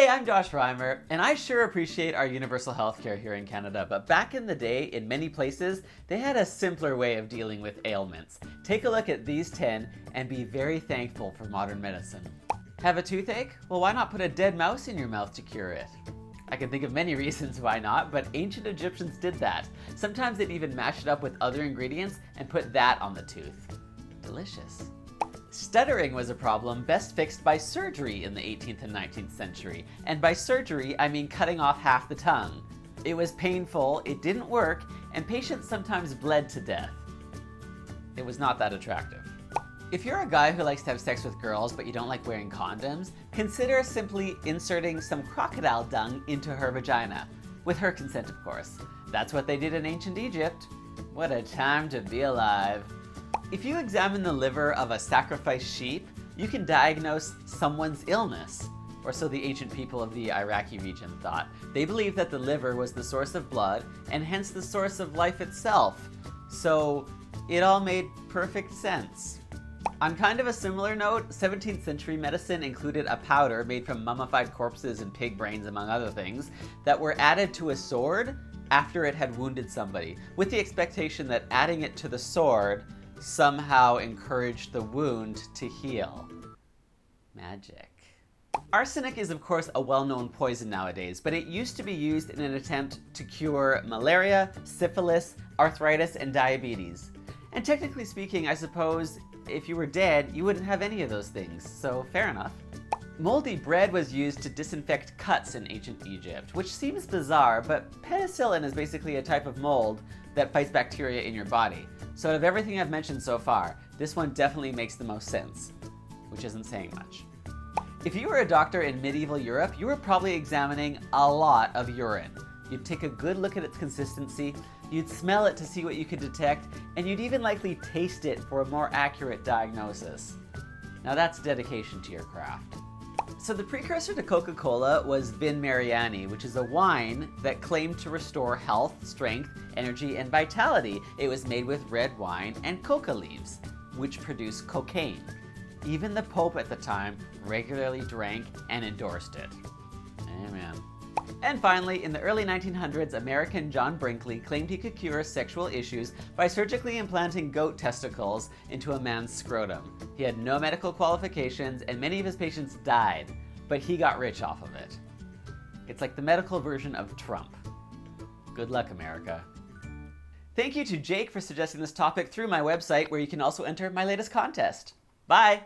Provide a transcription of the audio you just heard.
Hey, I'm Josh Reimer, and I sure appreciate our universal healthcare here in Canada, but back in the day, in many places, they had a simpler way of dealing with ailments. Take a look at these 10 and be very thankful for modern medicine. Have a toothache? Well, why not put a dead mouse in your mouth to cure it? I can think of many reasons why not, but ancient Egyptians did that. Sometimes they'd even mash it up with other ingredients and put that on the tooth. Delicious. Stuttering was a problem best fixed by surgery in the 18th and 19th century. And by surgery, I mean cutting off half the tongue. It was painful, it didn't work, and patients sometimes bled to death. It was not that attractive. If you're a guy who likes to have sex with girls but you don't like wearing condoms, consider simply inserting some crocodile dung into her vagina. With her consent, of course. That's what they did in ancient Egypt. What a time to be alive. If you examine the liver of a sacrificed sheep, you can diagnose someone's illness. Or so the ancient people of the Iraqi region thought. They believed that the liver was the source of blood, and hence the source of life itself. So it all made perfect sense. On kind of a similar note, 17th century medicine included a powder made from mummified corpses and pig brains, among other things, that were added to a sword after it had wounded somebody, with the expectation that adding it to the sword somehow encouraged the wound to heal. Magic. Arsenic is of course a well-known poison nowadays, but it used to be used in an attempt to cure malaria, syphilis, arthritis, and diabetes. And technically speaking, I suppose if you were dead, you wouldn't have any of those things, so fair enough. Moldy bread was used to disinfect cuts in ancient Egypt, which seems bizarre, but penicillin is basically a type of mold that fights bacteria in your body. So out of everything I've mentioned so far, this one definitely makes the most sense, which isn't saying much. If you were a doctor in medieval Europe, you were probably examining a lot of urine. You'd take a good look at its consistency, you'd smell it to see what you could detect, and you'd even likely taste it for a more accurate diagnosis. Now that's dedication to your craft. So the precursor to Coca-Cola was Vin Mariani, which is a wine that claimed to restore health, strength, energy, and vitality. It was made with red wine and coca leaves, which produce cocaine. Even the Pope at the time regularly drank and endorsed it. Amen. And finally, in the early 1900s, American John Brinkley claimed he could cure sexual issues by surgically implanting goat testicles into a man's scrotum. He had no medical qualifications, and many of his patients died, but he got rich off of it. It's like the medical version of Trump. Good luck, America. Thank you to Jake for suggesting this topic through my website, where you can also enter my latest contest. Bye!